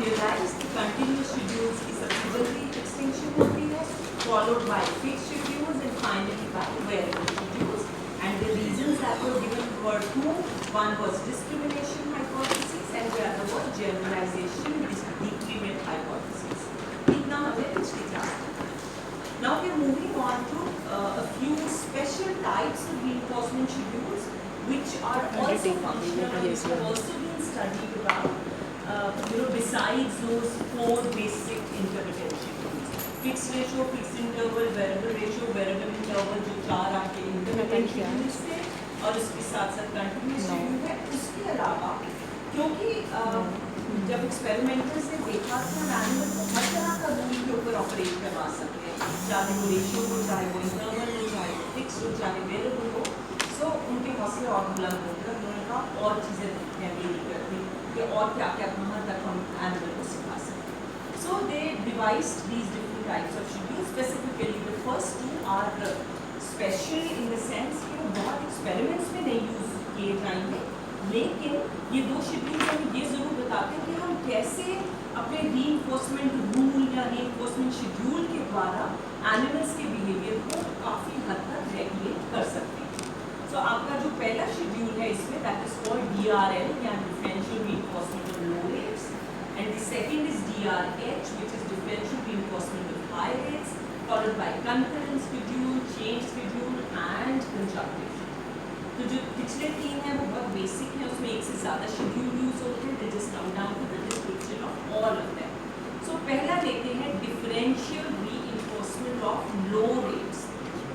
realize the continuous schedules की सबसे जल्दी extinction होती है, followed by fixed schedules and finally by variable schedules. And the reasons that were given were two. One was discrimination hypothesis and the other was generalization decrement hypothesis. इतना हमने पिछली class में. Now we are moving on to a few special types of reinforcement schedules which are also functional and which have also been studied about. Besides those four basic intermittent schedules, fixed ratio, fixed interval, variable ratio, variable interval, जो चार आपके intermittent schedules थे और उसके साथ साथ continuous schedule है. उसके अलावा क्योंकि जब एक्सपेरिमेंटर्स ने देखा कि हम एनिमल को हर तरह का रूल के ऊपर ऑपरेट करवा सकते हैं, चाहे वो रेशियो हो, चाहे वो इंटरवल हो, चाहे वो फिक्स हो, चाहे वेरिएबल हो, सो उनके हौसले और बुलंद होकर उन्होंने कहा और चीज़ें देखते हैं ये करती कि और क्या क्या कहाँ तक हम एनिमल को सिखा सकते हैं. So they devised these different types of schedule. Specifically the first two are special in the sense कि वो बहुत एक्सपेरिमेंट्स में नहीं यूज किए जाएंगे, लेकिन ये दो शेड्यूल हमें ये ज़रूर बताते हैं कि हम कैसे अपने रीइंफोर्समेंट रूल या रीइंफोर्समेंट शेड्यूल के द्वारा एनिमल्स के बिहेवियर को काफ़ी हद तक रेगुलेट कर सकते हैं. So, आपका जो पहला शेड्यूल है इसमें दैट इज कॉल्ड DRL या differential reinforcement of low rates, and the second is DRH which is differential reinforcement of high rates, followed by concurrent schedule, change schedule and conjunctive schedule. तो जो पिछले तीन हैं वो बहुत बेसिक हैं, उसमें एक से ज़्यादा शेड्यूल यूज होते हैं. They just come down to the description of all of them. So पहला लेते हैं differential reinforcement of low rates.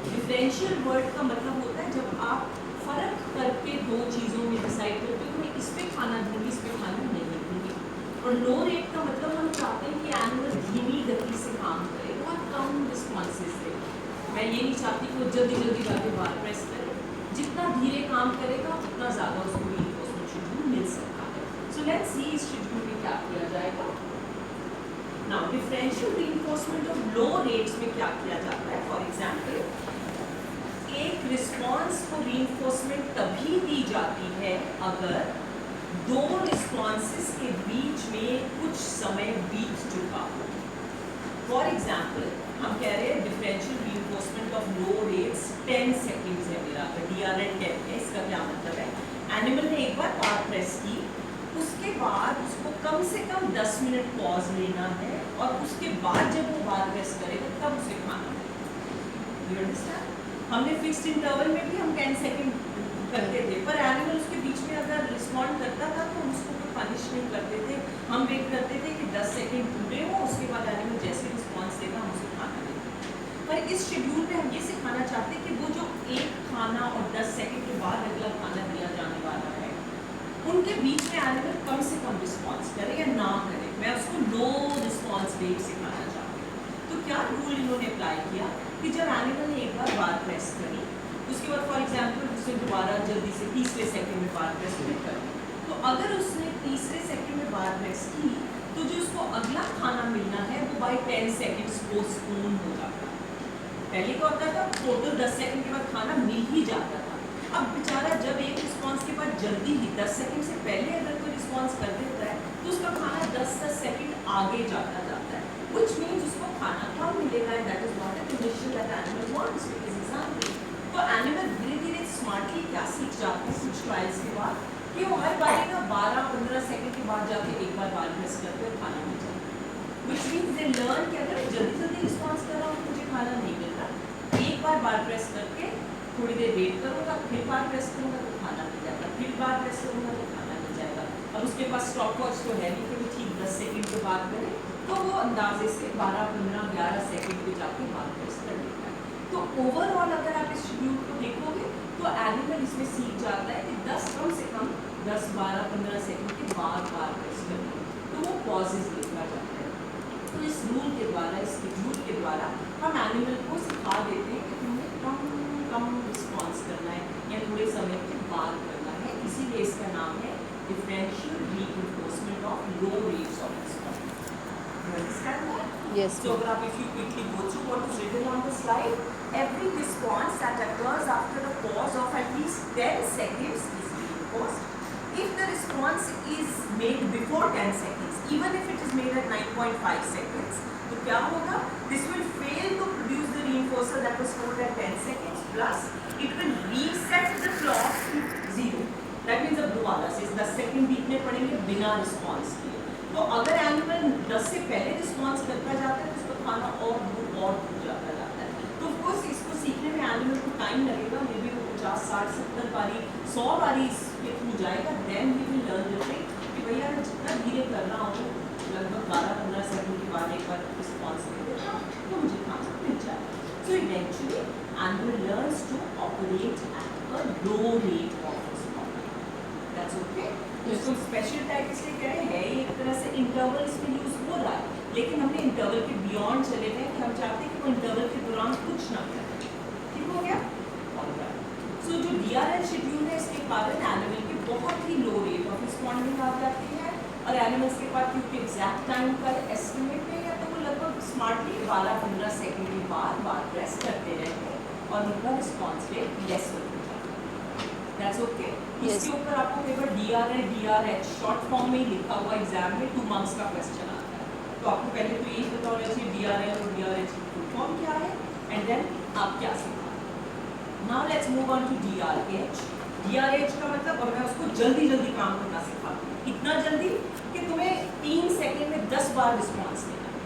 Differential word का मतलब होता है जब आप फर्क करके दो चीज़ों में डिसाइड करते हो कि मैं इस पे खाना दूंगी, इस पे खाना नहीं दूंगी. और लो रेट का मतलब हम चाहते हैं कि एनिमल धीमी गति से काम करे, बहुत कम रिस्पॉन्सेज दे. मैं ये नहीं चाहती कि वो जल्दी जल्दी जाके बार प्रेस करे. जितना धीरे काम करेगा उतना ज़्यादा उसको रीइंफोर्समेंट शेड्यूल मिल सकता है. सो लेट्स सी इस शेड्यूल में क्या किया जाएगा. Now differential reinforcement of low rates में क्या किया जाता है. फॉर एग्जाम्पल एक रिस्पॉन्स को रीइंफोर्समेंट तभी दी जाती है अगर दो रिस्पॉन्सेस के बीच में कुछ समय बीत चुका हो. फॉर एग्जाम्पल हम कह रहे हैं differential reinforcement of low rates 10 seconds है मेरा, DRL 10 है. इसका क्या मतलब है, एनिमल ने एक बार बार प्रेस की, उसके बाद उसको कम से कम 10 मिनट पॉज लेना है और उसके बाद जब वो बार प्रेस करेगा तब उसे खाना है. You understand. हमने फिक्स्ड इंटरवल में भी हम 10 सेकेंड करते थे, पर एनिमल उसके बीच में अगर रिस्पॉन्ड करता था तो हम उसको कोई पनिश नहीं करते थे. हम वेट करते थे कि 10 सेकेंड पूरे हो, उसके बाद एनिमल जैसे रिस्पॉन्स देगा हम उसे खाना देंगे. पर इस शेड्यूल में हम ये सिखाना चाहते हैं कि वो जो एक खाना और 10 सेकेंड के बाद अगला खाना दिया जाने वाला है, उनके बीच में एनिमल कम से कम रिस्पॉन्स करे या ना करे. मैं उसको लो रिस्पॉन्स रेट सिखाना चाहती हूँ. तो क्या रूल इन्होंने अप्लाई किया कि जब एनिमल ने एक बार प्रेस करी, उसके बाद फॉर एग्जांपल उसने दोबारा जल्दी से तीसरे सेकंड में बार प्रेस नहीं करी, तो अगर उसने तीसरे सेकंड में बार प्रेस की तो जो उसको अगला खाना मिलना है वो बाय 10 सेकंड्स पोस्टपोन हो जाता है. पहले क्या होता था, टोटल 10 सेकंड के बाद खाना मिल ही जाता था. अब बेचारा जब एक रिस्पॉन्स के बाद जल्दी ही 10 सेकंड से पहले अगर कोई रिस्पॉन्स कर देता है तो उसका खाना 10 सेकंड आगे जाता है, which means उसको खाना कम मिलेगा. That is not a condition that animal wants because is hungry. तो एनिमल धीरे धीरे स्मार्टली क्या सीख जाते हैं कुछ ट्रायल्स के बाद कि वो हर बारी का 12-15 सेकंड के बाद जाके एक बार प्रेस करते और खाना मिल जाता है. which means they learn कि अगर जल्दी जल्दी रिस्पॉन्स कर रहा हूँ मुझे खाना नहीं मिल रहा, एक बार प्रेस करके थोड़ी देर वेट करूँगा, फिर बार प्रेस करूँगा तो खाना मिल जाएगा, फिर बार प्रेस करूँगा तो खाना मिल जाएगा. अब उसके पास स्टॉप वॉच तो है नहीं कि वो ठीक 10 सेकंड के बाद करे, तो वो अंदाजे से 12-15-11 सेकंड पे जाके बार प्रेस कर लेता है. तो ओवरऑल अगर आप इस शेड्यूल को देखोगे तो एनिमल इसमें सीख जाता है कि 10 कम से कम 10-12-15 सेकंड के बाद बार प्रेस करना, तो वो पॉजेज लेता जाता है. तो इस रूल के द्वारा, इस शेड्यूल के द्वारा हम एनिमल को सिखा देते हैं कि तुम्हें कम रिस्पॉन्स करना है या थोड़े समय के बाद करना है. इसीलिए इसका नाम है differential reinforcement of low rates of response. Understand that? Yes. So, if you quickly go through what is written on the slide, every response that occurs after a pause of at least 10 seconds is reinforced. If the response is made before 10 seconds, even if it is made 10.5 seconds. तो क्या होगा? This will fail to produce the reinforcer that was stored at 10 seconds, plus it will reset the clock to 0. That means अब दोबारा से 10 second बीतने पड़ेंगे बिना response किए। तो अगर एनिमल 10 से पहले रिस्पॉन्स करता जाता है तो उसको खाना और दूर जाता है। तो ऑफकोर्स इसको सीखने में एनिमल को टाइम लगेगा, मे बी वो 50, 60, 70 बारी 100 बारी इसके थ्रू जाएगा, then we will learn the trick कि भैया मैं जितना धीरे कर रहा हूँ लगभग 12-15 सेकंड के बाद एक बार रिस्पॉन्स दे देता हूँ तो मुझे खाना मिल जाएगा। So eventually animal learns to operate at a low rate of That's okay. इसको स्पेशल टाइप इसलिए कह रहे हैं, एक तरह से इंटरवल इसमें यूज हो रहा है, लेकिन हमने इंटरवल के बियॉन्ड चले गए कि हम चाहते हैं कि वो इंटरवल के दौरान कुछ ना करें। ठीक हो गया? सो जो DRL शेड्यूल है इसके कारण एनिमल की बहुत ही लो रेट ऑफ रिस्पॉन्डिंग आ जाती है, और एनिमल्स के पास क्योंकि एग्जैक्ट टाइम का एस्टिमेट नहीं है तो वो लगभग स्मार्टली 12-15 सेकेंड के बाद प्रेस करते रहते हैं और उनका रिस्पॉन्स रेट लेस होता है। That's okay. इसके ऊपर आपको paper DRL DRH short form में ही लिखा हुआ एग्जाम में 2 मार्क्स का क्वेश्चन आता है, तो आपको पहले तो यही पता होना चाहिए DRL और DRH की फुल फॉर्म क्या है, एंड देन आप क्या सीखा। Now let's move on to DRH। DRH का मतलब, और मैं उसको जल्दी जल्दी काम करना सिखाती हूँ, इतना जल्दी कि तुम्हें 3 सेकेंड में 10 बार रिस्पॉन्स देना है।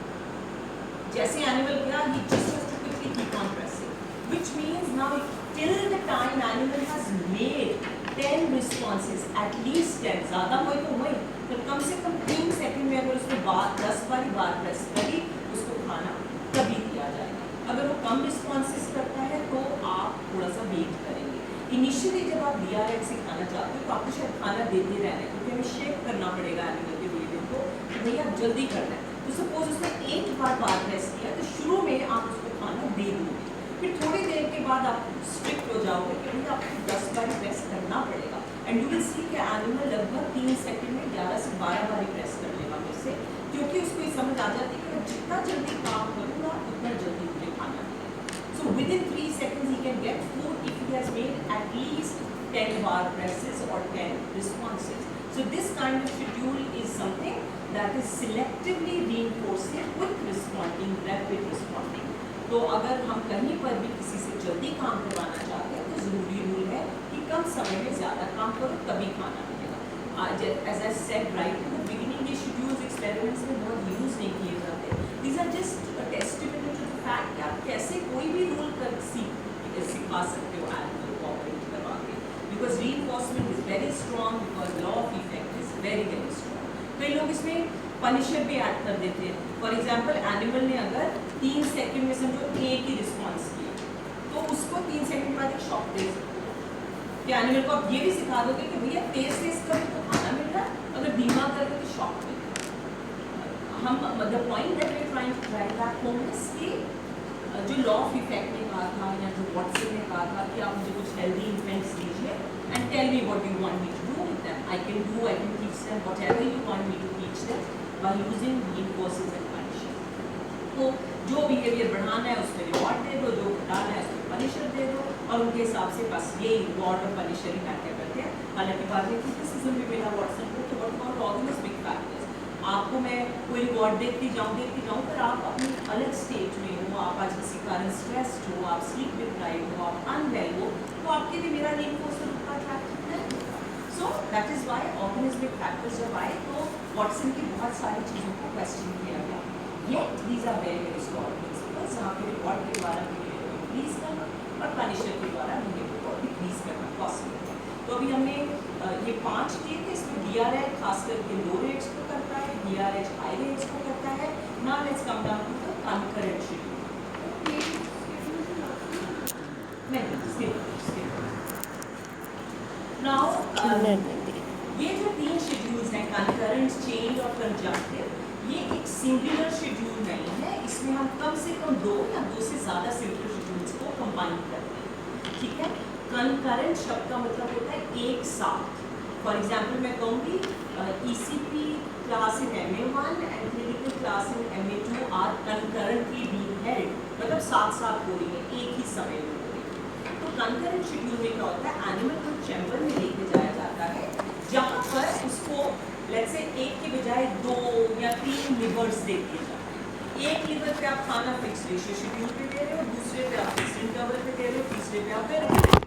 जैसे एनिमल क्या, he just has to quickly keep on pressing, which means now till the time animal has made 10 responses, at least 10, ज़्यादा हुए तो हुए, तो कम से कम 3 सेकंड में अगर उसने 10 बार प्रेस करी उसको खाना तभी दिया जाएगा। अगर वो कम रिस्पॉन्सेस करता है तो आप थोड़ा सा वेट करेंगे। इनिशियली जब आप DRH से खाना चाहते हो तो आपको शायद खाना देते रहना है, क्योंकि हमें शेक करना पड़ेगा एनिमल के ब्रीदिंग को, भैया आप जल्दी करना है। तो सपोज उसने एक बार प्रेस किया तो शुरू में आप उसको खाना दे दोगे, फिर थोड़ी देर के बाद आप स्ट्रिक्ट हो जाओगे कि भैया आपको 10 बार प्रेस करना पड़ेगा, एंड यू विल सी कि एनिमल लगभग 3 सेकंड में 11 से 12 बार प्रेस कर लेगा मेरे से, क्योंकि उसको ये समझ आ जाती है कि मैं जितना जल्दी काम करूँगा उतना जल्दी मुझे खाना मिलेगा। So with in 3 seconds he can get food if he has made at least 10 bar presses or 10 responses. So this kind of schedule is something that is selectively reinforcing quick responding, rapid responding. तो अगर हम कहीं पर भी किसी से जल्दी काम करवाना चाहते हैं तो ज़रूरी रूल है कि कम समय में ज़्यादा काम करो तभी खाना मिलेगा। As I said right in the beginning, ये शेड्यूल्स एक्सपेरिमेंट्स में बहुत यूज़ नहीं किए जाते। These are just testimony to the fact कि आप कैसे कोई भी रूल कर सिखा सकते हो एनिमल को ऑपरेट करवा के, because reinforcement is very strong, because law of effect is very very strong. कई लोग इसमें पनिशर भी ऐड कर देते हैं। फॉर एग्जाम्पल एनिमल ने अगर 3 सेकंड में समझो एक ही रिस्पॉन्स किया तो उसको 3 सेकंड बाद एक शॉक दे सकते हो कि एनिमल को आप ये भी सिखा दोगे कि भैया तेज करो तो खाना मिल रहा है, अगर धीमा करोगे तो शॉक मिल रहा है। हम the point that we are trying to drive back home is कि जो लॉ ऑफ इफेक्ट ने कहा था या जो वॉटसन ने कहा था कि आप मुझे कुछ हेल्दी इन्फेंट्स दीजिए and tell me what you want me to do with them, I can teach them whatever you want me to teach them by using reinforcers and punisher. तो जो बिहेवियर बढ़ाना है उसमें रिवॉर्ड दे दो, जो घटाना है उसमें पनिशर दे दो, और उनके हिसाब से बस ये रिवॉर्ड और पनिशर ही मैटर करते हैं। हालांकि बाद में क्रिटिसिज्म भी मिला व्हाट्सन को, तो व्हाट अबाउट ऑर्गेनिज्मिक फैक्टर्स, आपको मैं कोई रिवॉर्ड देखती जाऊँ पर आप अपनी अलग स्टेज में हो, आप आज किसी कारण स्ट्रेस्ड हो, आप स्लीप डिप्राइव्ड हो, आप अनवेल हो, तो आपके लिए मेरा रीइंफोर्सर उतना अट्रैक्टिव नहीं होगा। So that is why organismic factors जब आए तो वॉटसन की बहुत सारी चीज़ों को क्वेश्चन किया गया। Yet these are very very strong principles, जहाँ पे रिवॉर्ड के द्वारा बिहेवियर को इंक्रीज करना और पनिशर के द्वारा बिहेवियर को डिक्रीज करना पॉसिबल है। तो अभी हमने ये 5 किए थे, इसमें DRL खास करके लो रेट्स को करता है, DRH हाई रेट्स को करता है। Now let's come down to the concurrent schedule. Now ये जो 3 शेड्यूल्स हैं, कंकरेंट, चेन और कंजंक्टिव, ये एक सिंगुलर शेड्यूल नहीं है, इसमें हम कम से कम 2 या 2 से ज़्यादा सिंगुलर शेड्यूल्स को कंबाइन करते हैं। ठीक है, कंकरेंट शब्द का मतलब होता है एक साथ। फॉर एग्जाम्पल मैं कहूँगी ECP class in MA1 and clinical class in MA2 are concurrently being held, मतलब साथ साथ हो रही है, एक ही समय में हो रही है। तो कंकरेंट शेड्यूल में क्या होता है, एनिमल को चैम्बर में लेके जाया जाता है जहाँ पर उसको लेट्स से 1 के बजाय 2 या 3 लिवर्स दे दिए जाते हैं। एक लिवर पे आप खाना फिक्स रेशियो शेड्यूल पे दे रहे हो, दूसरे पे आप फिक्स इंटरवल पे दे रहे हो, तीसरे पे आप वेरिएबल।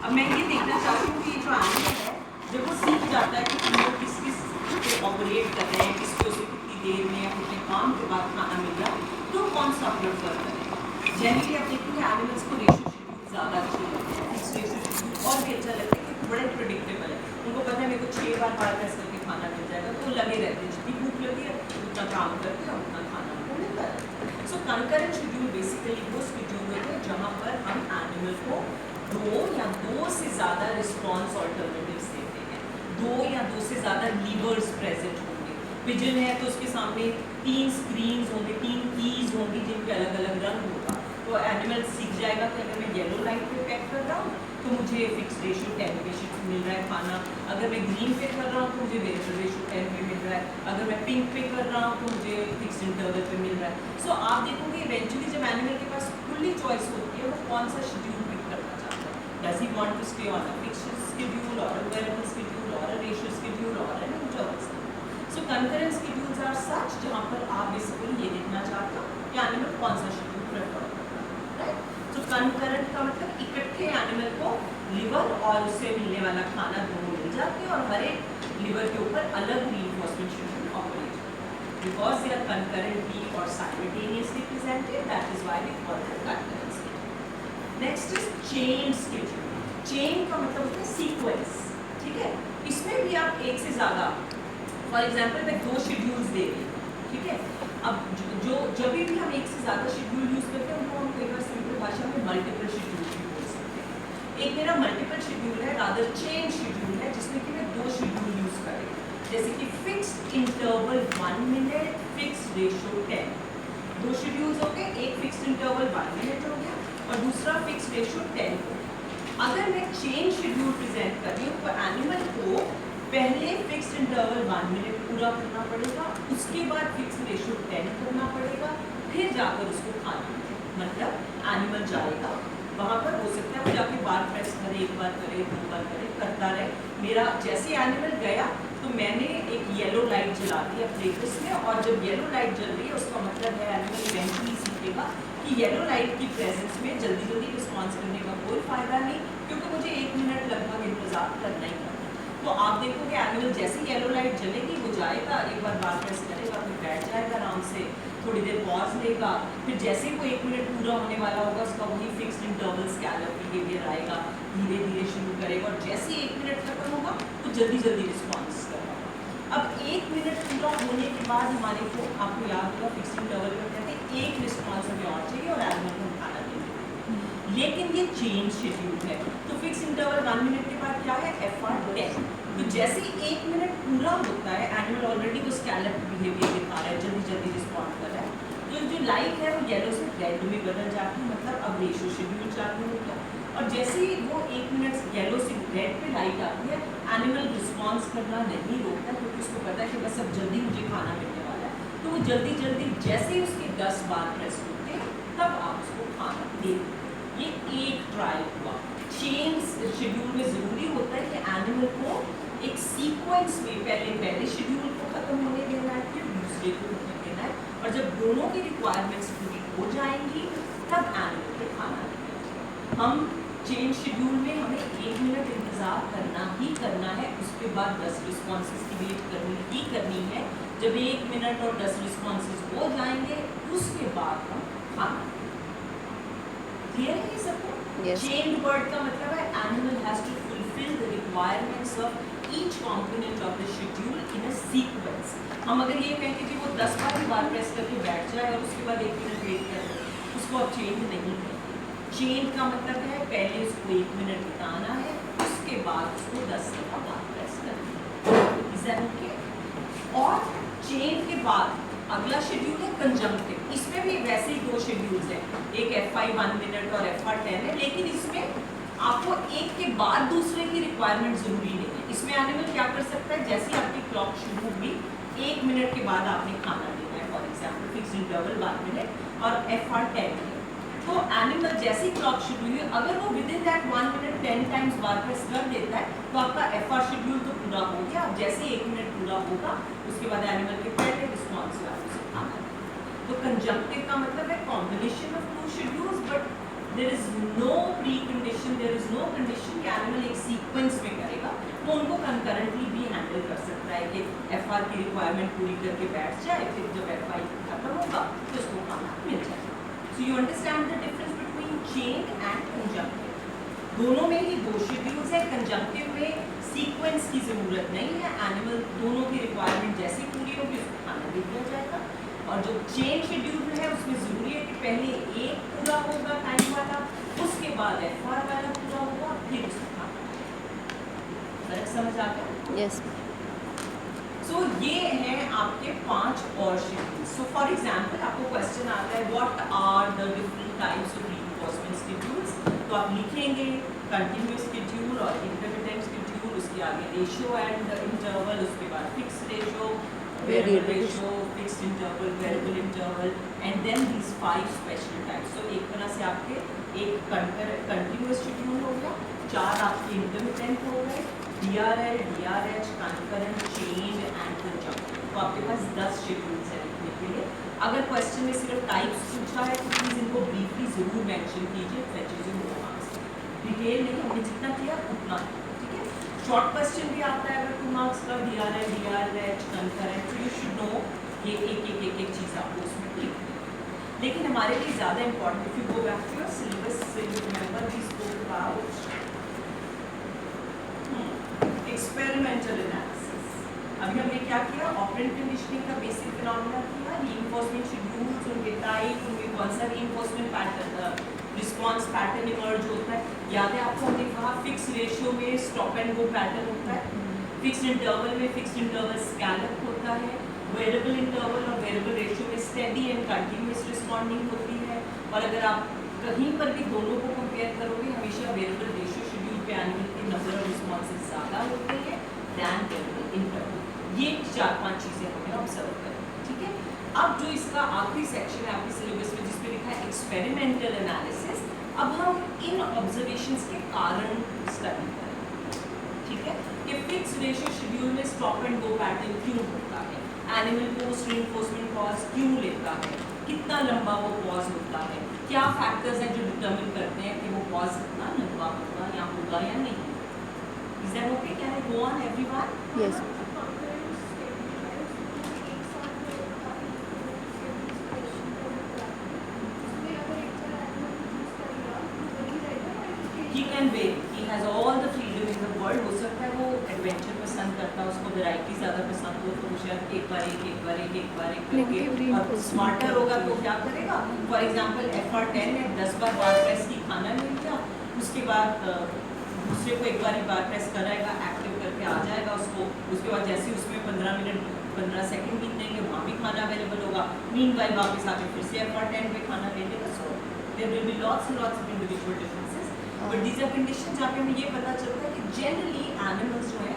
अब मैं ये देखना चाहती हूँ कि ये जो एनिमल है जब वो सीख जाता है कि तीनों किस किस पे ऑपरेट कर रहे हैं, किसको उसे कितनी देर में या कितने काम के बाद खाना मिल रहा है, तो कौन सा प्रेफर करें। जनरली आप देखेंगे एनिमल्स को रेशियो शेड्यूल ज़्यादा अच्छे लगते हैं, फिक्स रेशियो शेड्यूल और भी अच्छा लगता है क्योंकि बड़े प्रेडिक्टेबल है। उनको पता है मेरे को 6 बार बारह करके खाना मिल जाएगा, तो लगे रहते हैं, जितनी भूख लगी है उतना काम करते हैं, उतना खाना उनको मिलता है। सो कंकरेंट शेड्यूल बेसिकली वो शेड्यूल होते हैं जहाँ पर हम एनिमल को 2 या 2 से ज़्यादा रिस्पॉन्स ऑल्टरनेटिव्स देते हैं, 2 या 2 से ज़्यादा लीवर्स प्रेजेंट होंगे। पिजन है तो उसके सामने 3 स्क्रीन्स होंगे, 3 कीज होंगी जिनके अलग अलग रंग होगा, तो एनिमल सीख जाएगा कि अगर मैं येलो लाइट पे पैक कर रहा हूँ तो मुझे फिक्स रेशियो 10 पे मिल रहा है खाना, अगर मैं ग्रीन पे कर रहा हूँ तो मुझे वेरिएबल रेशियो 10 पे मिल रहा है, अगर मैं पिंक पे कर रहा हूँ तो मुझे फिक्स इंटरवल पे मिल रहा है। सो आप देखोगे इवेंचुअली जब एनिमल के पास फुल्ली चॉइस होती है वो कौन सा शेड्यूल पिक करना चाहता है। Does he want to stay on a fixed schedule और अ वेरिएबल शेड्यूल और अ रेशियो शेड्यूल और an interval schedule. So concurrent schedules are such जहाँ पर आप बेसिकली ये देखना चाहते हो कि एनिमल कौन सा शेड्यूल प्रेफर करता है, राइट। सो कंकरेंट का मतलब इकट्ठे एनिमल को लिवर और उससे मिलने वाला खाना दोनों मिल जाते हैं और हर एक लिवर के ऊपर अलग रीइंफोर्समेंट शेड्यूल ऑपरेट करता है बिकॉज दे आर कंकरेंटली और simultaneously presented, that is why we call them concurrent schedule. Next is chain schedule. Chain का मतलब होता है सीक्वेंस, ठीक है। इसमें भी आप एक से ज़्यादा, फॉर एग्जाम्पल मैं 2 शेड्यूल्स दे रही हूँ, ठीक है। अब जो जब भी हम एक से ज़्यादा शेड्यूल यूज़ करते हैं उनको हम कई बार सिंपल भाषा में मल्टीपल शेड्यूल भी बोल सकते हैं। एक मेरा मल्टीपल शेड्यूल है, रादर चेन शेड्यूल है, जिसमें कि मैं 2 शेड्यूल यूज़ करें, जैसे कि fixed interval 1 minute, fixed ratio 10। 2 schedules हो गए, एक फिक्स्ड इंटरवल 1 मिनट हो गया और दूसरा फिक्स्ड रेशियो 10 हो गया। अगर मैं चेन शेड्यूल प्रेजेंट कर रही हूँ तो एनिमल को पहले फिक्स्ड इंटरवल 1 मिनट पूरा करना पड़ेगा, उसके बाद फिक्स्ड रेशियो 10 करना पड़ेगा, फिर जाकर उसको खाना मिलेगा। मतलब एनिमल जाएगा वहाँ पर, हो सकता है वो जाके बार प्रेस करे, एक बार करे, 2 बार करे, करता रहे। मेरा जैसे एनिमल गया तो मैंने एक येलो लाइट जला दी प्लेलिस्ट में, और जब येलो लाइट जल रही है उसका मतलब है एनिमल इवेंचुअली सीखेगा कि येलो लाइट की प्रेजेंस में जल्दी जल्दी रिस्पॉन्स करने का कोई फ़ायदा नहीं, क्योंकि मुझे 1 मिनट लगभग इंतज़ार करना ही करना। तो आप देखोगे एनिमल जैसे येलो लाइट जलेगी वो जाएगा, एक बार बार प्रेस करेगा, फिर बैठ जाएगा आराम से, थोड़ी देर पॉज लेगा, फिर जैसे ही वो 1 मिनट पूरा होने वाला होगा उसका वही फिक्स्ड इंटरवल स्कैलर बिहेवियर आएगा, धीरे धीरे शुरू करेगा और जैसे ही 1 मिनट खत्म होगा तो जल्दी जल्दी रिस्पॉन्स करेगा। अब 1 मिनट पूरा होने के बाद हमारे को, आपको याद होगा फिक्स्ड इंटरवल में कहते हैं एक रिस्पॉन्स हमें और चाहिए और एनिमल को खाना देंगे, लेकिन ये चेंज शेड्यूल है। तो फिक्स इंटरवल 1 मिनट के बाद क्या है, FR 10। तो जैसे ही 1 मिनट पूरा होता है एनिमल ऑलरेडी वो स्कैलप बिहेवियर दिखा रहा है, जल्दी जल्दी रिस्पॉन्ड कर रहा है, तो जो लाइट है वो येलो से रेड में बदल जाती है, मतलब अब रेशियो शेड्यूल चालू हो गया। और जैसे ही वो 1 मिनट येलो से रेड पे लाइट आती है एनिमल रिस्पॉन्स करना नहीं रोकता, क्योंकि उसको पता है कि बस अब जल्दी मुझे खाना मिलने वाला है, तो वो जल्दी जल्दी जैसे ही उसके 10 बार प्रेस होते हैं तब आप उसको खाना दे देते। ये एक ट्रायल हुआ। चेन शेड्यूल में ज़रूरी होता है कि एनिमल को एक सीक्वेंस में पहले शेड्यूल को ख़त्म होने देना है, फिर दूसरे को होने देना है, और जब दोनों की रिक्वायरमेंट्स पूरी हो जाएंगी तब एनिमल को खाना देना। हम चेन शेड्यूल में हमें 1 मिनट इंतज़ार करना ही करना है, उसके बाद 10 रिस्पॉन्सेज की वेट करनी ही करनी है। जब 1 मिनट और 10 रिस्पॉन्सेज हो जाएंगे उसके बाद हम खाना। क्लियर है ये सबको? चेन वर्ड का मतलब है animal has to fulfil the requirements of each component of the schedule in a sequence. हम अगर ये कहें कि वो 10 बार प्रेस करके बैठ जाए और उसके बाद 1 मिनट वेट कर, उसको अब चेंज नहीं करें। चेन का मतलब है पहले उसको 1 मिनट बिताना है, उसके बाद उसको 10 बार प्रेस करना है। और चेन के बाद अगला शेड्यूल है कंजंक्टिव। इसमें भी वैसे ही 2 शेड्यूल्स हैं, एक FI 1 मिनट और FR 10 है, लेकिन इसमें आपको एक के बाद दूसरे की रिक्वायरमेंट जरूरी नहीं है। इसमें एनिमल क्या कर सकता है, जैसे ही आपकी क्लॉक शुरू हुई 1 मिनट के बाद आपने खाना देना है, for example fix interval 1 minute और FR 10 है, तो एनिमल जैसे ही क्लॉक शुरू हुई अगर वो with in that 1 minute 10 times bar press कर देता है तो आपका FR शेड्यूल तो पूरा हो गया। अब जैसे 1 मिनट पूरा होगा उसके बाद एनिमल के पहले combination of two schedules, but there is no precondition, there is no condition कि एनिमल एक सीक्वेंस में करेगा, वो उनको कंकरेंटली भी हैंडल कर सकता है कि FR की रिक्वायरमेंट पूरी करके बैठ जाए, फिर जब FI खत्म होगा तो उसको खाना मिल जाएगा. So you understand the difference between chain and conjunctive. दोनों में ही दो शेड्यूल्स है. कंजंक्टिव में सीक्वेंस की जरूरत नहीं है, एनिमल दोनों की रिक्वायरमेंट जैसे पूरी होगी उसको खाना दे दिया जाएगा. और जो चेन शेड्यूल है उसमें जरूरी है कि पहले एक पूरा होगा टाइम वाला, उसके बाद FR वाला पूरा होगा, फिर उसको खाना. फर्क समझ आ गया? यस. सो ये हैं आपके 5 और शेड्यूल. सो फॉर एग्जांपल आपको क्वेश्चन आता है what are the different types of reinforcement schedules. तो आप लिखेंगे कंटिन्यूअस शेड्यूल और इंटरमिटेंट शेड्यूल, उसके आगे रेशियो एंड इंटरवल, उसके बाद fix ratio, variable ratio, fixed interval, variable interval, and then these 5 special types. So एक तरह से आपके एक continuous schedule हो गया, 4 आपके intermittent हो गए, DRL, DRH, concurrent, chain and conjunctive. तो आपके पास 10 schedules हैं लिखने के लिए. अगर क्वेश्चन में सिर्फ टाइप्स पूछा है तो प्लीज इनको ब्रीफली जरूर मेंशन कीजिए. फैचेस इन मार्क्स, डिटेल नहीं, हमने जितना किया उतना. शॉर्ट क्वेश्चन भी आता है अगर 2 मार्क्स का, DRL, DRH, कंकरेंट, तो यू शुड नो ये एक चीज़ आपको उसमें लिखनी है. लेकिन हमारे लिए ज़्यादा important, if you go back to your syllabus, remember we spoke about experimental analysis. अभी हमने क्या किया? ऑपरेंट कंडीशनिंग का बेसिक फिनोमेना किया, रीइंफोर्समेंट शेड्यूल्स, उनके टाइप, उनके कौन सा reinforcement pattern, response pattern emerge होता है. याद है आपको हमने कहा फिक्स रेशियो में स्टॉप एंड गो पैटर्न होता है, फिक्स्ड इंटरवल में फिक्स्ड इंटरवल स्कैलअप होता है, वेरिएबल इंटरवल और वेरिएबल रेशियो में स्टेडी एंड कंटिन्यूअस रिस्पॉन्डिंग होती है. और अगर आप कहीं पर भी दोनों को कंपेयर करोगे, हमेशा वेरिएबल रेशियो शेड्यूल पे एनिमल के नंबर ऑफ रिस्पॉन्सेज ज़्यादा होते हैं दैन वेरिएबल इंटरवल. ये 4-5 चीज़ें हमें ऑब्जर्व करें. ठीक है. अब जो इसका आखिरी सेक्शन है आपके सिलेबस में जिसपे लिखा है एक्सपेरिमेंटल एनालिसिस, अब हम इन ऑब्जर्वेशंस के कारण स्टडी करें. ठीक है. कि फिक्स रेशियो शेड्यूल में स्टॉप एंड गो पैटर्न क्यों होता है, एनिमल पोस्ट रीइंफोर्समेंट पॉज क्यों लेता है, कितना लंबा वो पॉज होता है, क्या फैक्टर्स हैं जो डिटरमिन करते हैं कि वो पॉज कितना लंबा होगा या होगा या नहीं. Is that okay? Can I go on everyone? Yes. He can vary. He has all the freedom in the world. हो सकता है वो एडवेंचर पसंद करता है, उसको वैरायटी ज़्यादा पसंद हो, तो शायद एक बार करके और स्मार्टर होगा तो क्या करेगा? फॉर एग्जांपल FR10 में 10 बार प्रेस की खाना मिल गया, उसके बाद दूसरे को एक बार प्रेस कराएगा, एक्टिव करके आ जाएगा उसको. उसके बाद जैसे उसमें 15 सेकंड बीतेंगे वहाँ भी खाना अवेलेबल होगा. मीनवाइल वापस आके फिर से FR10 पे खाना ले लेगा. So there will be lots and lots of individual differences. But these are condition जहाँ पे हमें ये पता चलता है कि जनरली एनिमल्स जो है,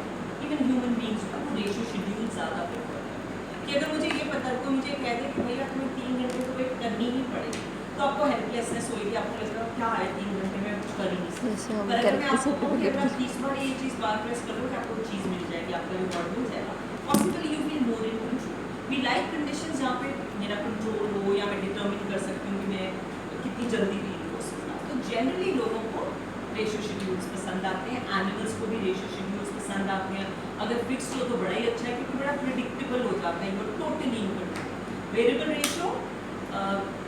इवन ह्यूमन बींग्स का वो रेशियो शेड्यूल ज़्यादा प्रेफर करते हैं. कि अगर मुझे ये पता, तो मुझे कह दे कि भैया तुम्हें 3 घंटे तो वेट करनी ही पड़ेगी, तो आपको हेल्पलेसनेस होगी, आपको लगेगा क्या है 3 घंटे में कुछ कर ही नहीं सकते. पर अगर मैं आपको कहूँ कि अगर 30 बार ये चीज़ बार प्रेस कर लो कि आपको चीज़ मिल जाएगी, आपका रिवॉर्ड मिल जाएगा, possibly you will more in control. We like condition जहाँ पे मेरा कंट्रोल हो या मैं डिटर्मिन कर सकती हूँ कि मैं कितनी जल्दी रीड हो सकता. तो जनरली लोगों को रेशियो शेड्यूल्स पसंद आते हैं, एनिमल्स को भी रेशियो शेड्यूल्स पसंद आते हैं. अगर फिक्स्ड हो तो बड़ा ही अच्छा है क्योंकि बड़ा प्रिडिक्टेबल हो जाता है, but totally in control. Variable ratio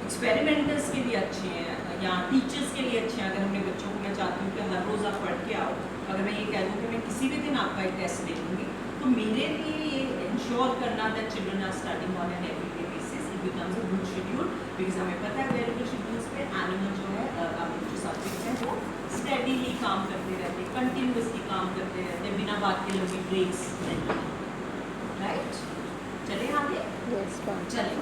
experimenters के लिए अच्छे हैं या टीचर्स के लिए अच्छे हैं. अगर हमने बच्चों को, मैं चाहती हूँ कि हर रोज़ आप पढ़ के आओ, अगर मैं ये कह दूँ कि मैं किसी भी दिन आपका एक टेस्ट ले लूँगी, तो मेरे लिए ये इंश्योर करना that children are studying on an everyday basis, it becomes a good schedule. Because हमें पता है वेरिएबल शेड्यूल्स पे एनिमल जो है, जो सब्जेक्ट है वो स्टेडीली काम करते रहते, कंटिन्यूअसली काम करते रहते, बिना बात के लंबी ब्रेक्स नहीं. राइट. चले आगे. यस. चले.